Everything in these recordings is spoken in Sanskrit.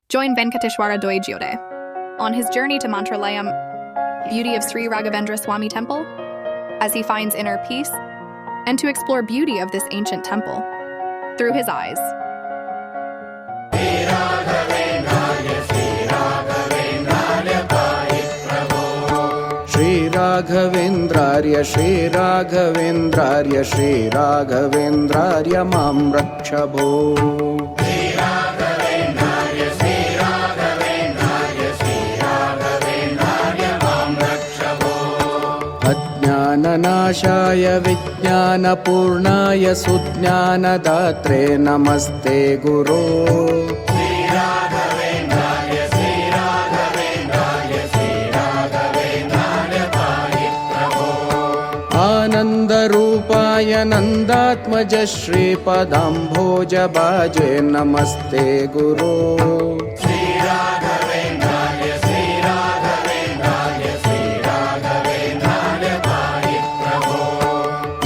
Join Venkateshwara Doijode on his journey to Mantralayam, beauty of Sri Raghavendra Swami Temple, as he finds inner peace, and to explore beauty of this ancient temple through his eyes. Shri Raghavendrarya Shri Raghavendrarya Shri Raghavendrarya Mam Rakshabo. Ajnananashaya Vijnanapurnaya Sujnanadatre Namaste Guru. Anandarupaya Nandatmaja Shri Padambhoja Bhaje Namaste Guru.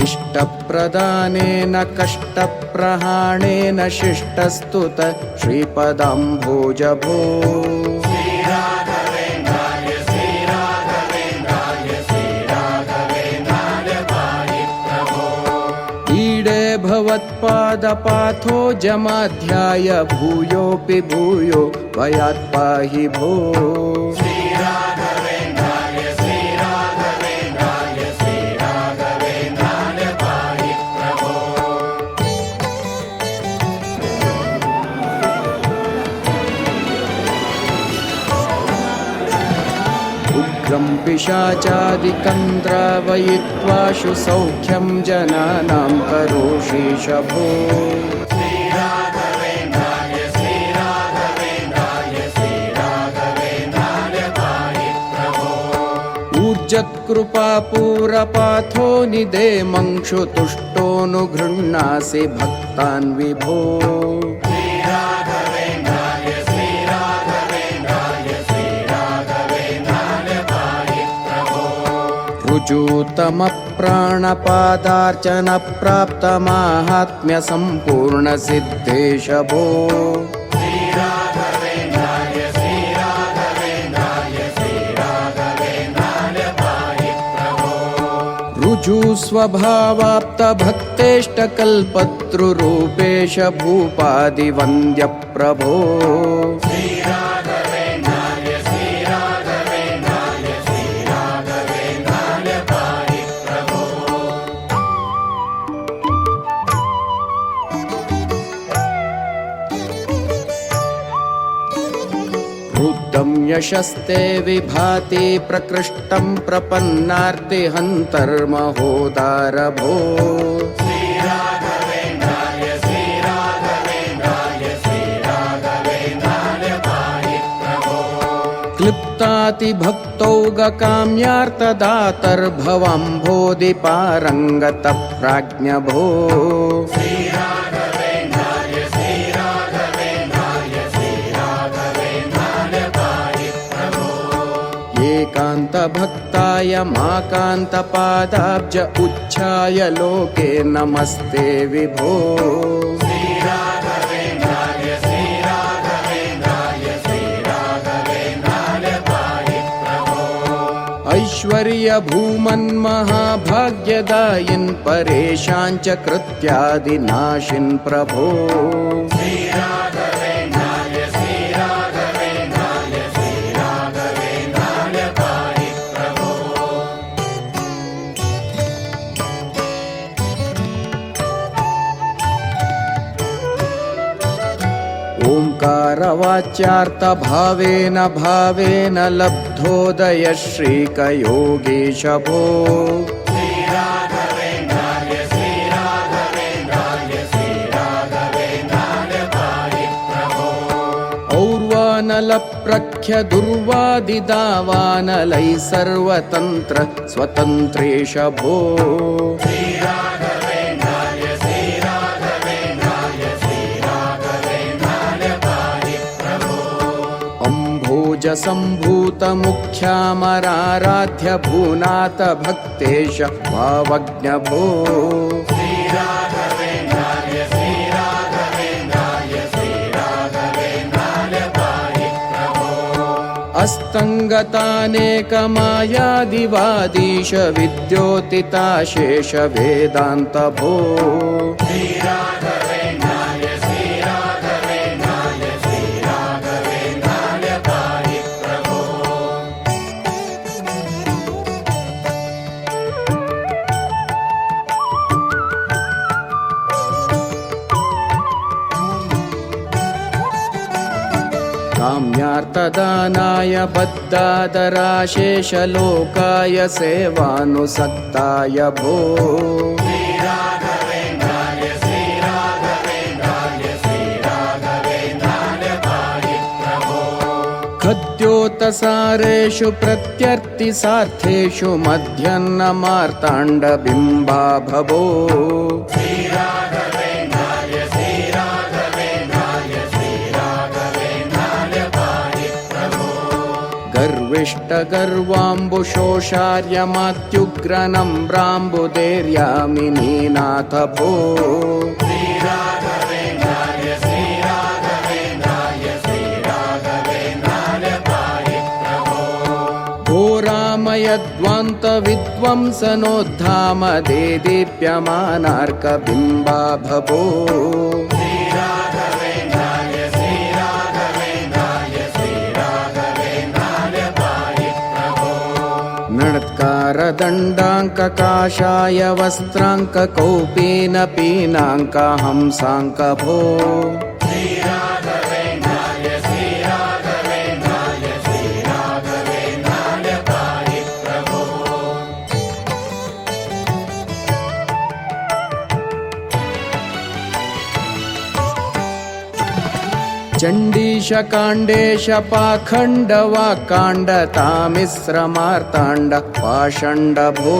Ishtapradanena Kashtaprahanena Shishtastuta Shri Padambhoja Bho. ईडे भवत्पादपाथो जमाध्याय भूयोऽपि भूयो भयात् पाहि भो. उग्रं पिशाचादिकं द्रावयित्वाशु सौख्यं जनानां करोषि शभो. ऊर्जत्कृपापूरपाथो निदेमंक्षु तुष्टोऽनुगृह्णासि भक्तान् विभो. ऋजूतमप्राणपादार्चन प्राप्तमाहात्म्य सम्पूर्ण सिद्धेश भो. ऋजुस्वभावाप्त भक्तेष्टकल्पतृरूपेश भूपादिवन्द्य प्रभो. रुद्धं यशस्ते विभाति प्रकृष्टं प्रपन्नार्तिहन्तर्महोदार भो. क्लिप्तातिभक्तौगकाम्यार्तदातर्भवम्भोधिपारङ्गतप्राज्ञ भो. एकान्तभक्ताय माकान्तपादाब्ज उच्छाय लोके नमस्ते विभो. ऐश्वर्यभूमन्महाभाग्यदायिन् परेशाञ्च कृत्यादिनाशिन् प्रभो. ओंकारवाच्यार्थभावेन भावेन लब्धोदय श्रीकयोगीश भो. और्वानलप्रख्य दुर्वादिदावानलैः सर्वतन्त्र स्वतन्त्रेश भो. सम्भूतमुख्यामराराध्य भूनाथ भक्तेश भावज्ञ भो. अस्तङ्गतानेकमायादिवादीश विद्योतिताशेष वेदान्त भो काम्यार्थदानाय बद्धादराशेषलोकाय सेवानुसक्ताय भो खद्योतसारेषु प्रत्यर्थिसार्थेषु मध्यन्नमार्ताण्डबिम्बा भवो गर्विष्टगर्वाम्बुशोषार्यमात्युग्रनम्राम्बुदेर्यामिनीनाथ भो घोरामयद्वान्तविद्वंसनोद्धाम देदीप्यमानार्कबिम्बा भवो नणत्कारदण्डाङ्ककाशाय वस्त्राङ्ककौपीनपीनाङ्क हंसाङ्क भो चण्डीश काण्डेश पाखण्डवाकाण्ड तामिश्रमार्ताण्ड पाषण्ड भो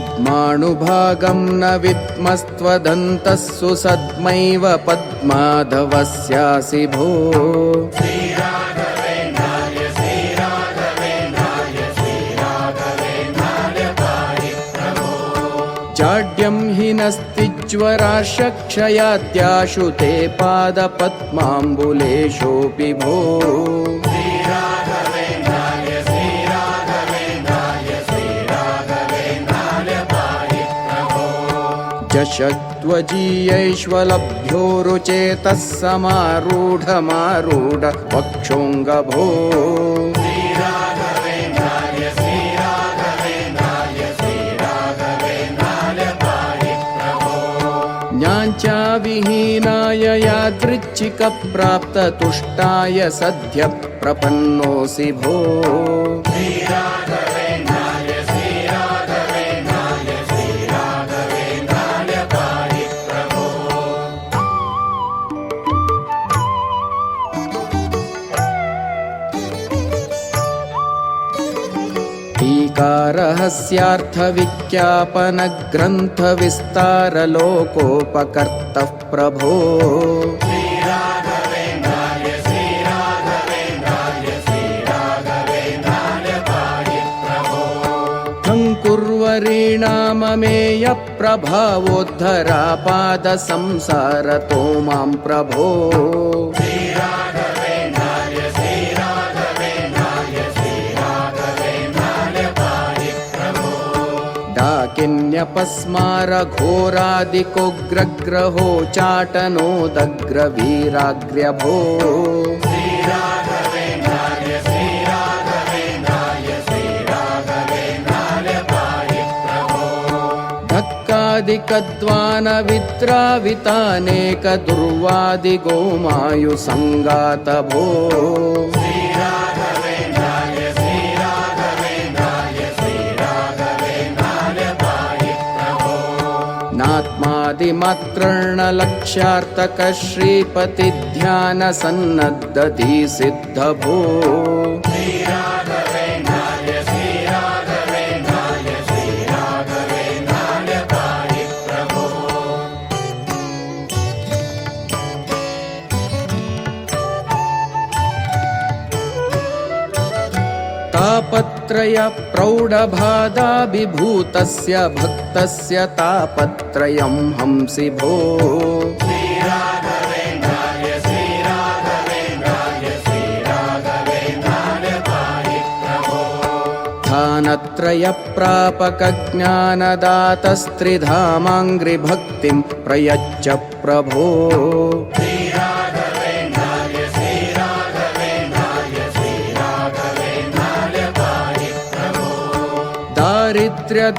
चद्माणुभागं न विद्मस्त्वदन्तः सुसद्मैव पद्माधवस्यासि भो जाड्यं हि नस्तिज्वराशक्षयाद्याशु ते पादपद्माम्बुलेशोऽपि भो जशत्वजीयैश्वलभ्योरुचेतः समारूढमारूढ वक्षोऽङ्ग भो ज्ञाञ्चा विहीनाय यादृच्छिकप्राप्ततुष्टाय सद्य प्रपन्नोऽसि भो टीकारहस्यार्थविज्ञापनग्रन्थविस्तारलोकोपकर्तः प्रभो टङ्कुर्वरीणाममेयप्रभावोद्धरापादसंसारतो मां प्रभो डाकिन्यपस्मारघोरादिकोग्रग्रहो चाटनोदग्रवीराग्र्यभो धक्कादिकद्वानविद्रावितानेकदुर्वादिगोमायुसङ्गात भो नात्मादिमात्रर्णलक्ष्यार्थक श्रीपतिध्यानसन्नद्धति सिद्ध भो तापत्रय प्रौढबाधाभिभूतस्य भक्त तस्य तापत्रयं हंसि भो स्थानत्रयप्रापकज्ञानदातस्त्रिधामाङ्घ्रिभक्तिं प्रयच्छ प्रभो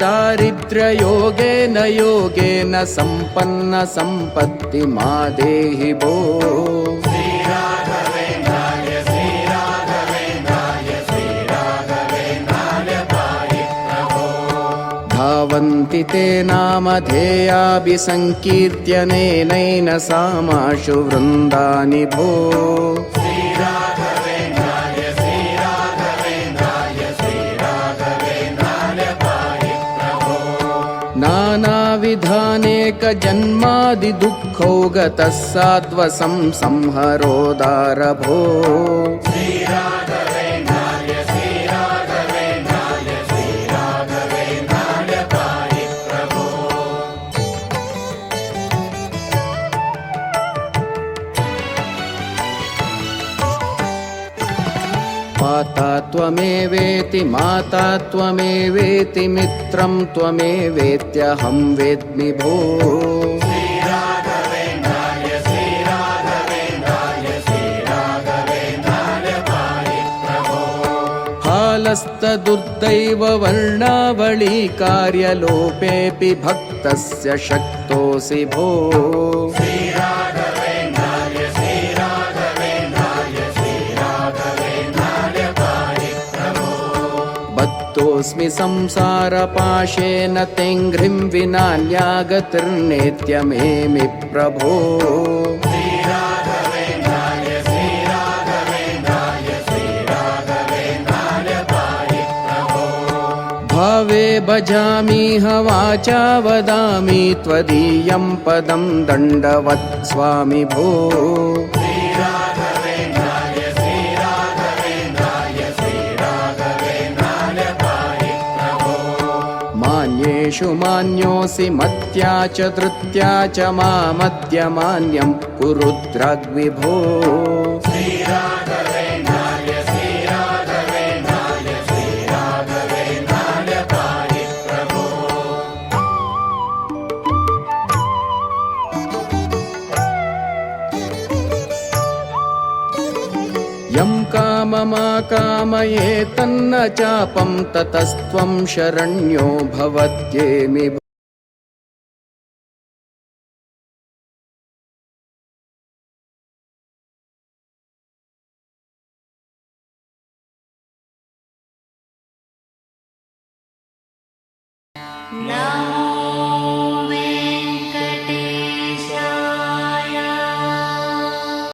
दारिद्र्ययोगेन योगेन सम्पन्न सम्पत्ति मा देहि भो धावन्ति ते नामधेयाभिसङ्कीर्त्यनेनैन सामाशु वृन्दानि भो नानाविधानेकजन्मादिदुःखौ गतः साध्वसं संहरोदार भो पाता त्वमेवेति माता त्वमेवेति मित्रं त्वमेवेत्यहं वेद्मि भो फालस्तदुर्दैव वर्णावळी कार्यलोपेऽपि भक्तस्य शक्तोऽसि भो बद्धोऽस्मि संसारपाशेन तेङ्घ्रिं विनान्यागतिर्नेत्य मेमि प्रभो भावे भजामीह वाचा वदामि त्वदीयं पदं दण्डवत् स्वामि भो मान्येषु मान्योऽसि मत्या च धृत्या च मामद्यमान्यं कुरुद्राग्विभो यं काममाकामये तन्न चापं ततस्त्वं शरण्यो भवत्येमि No.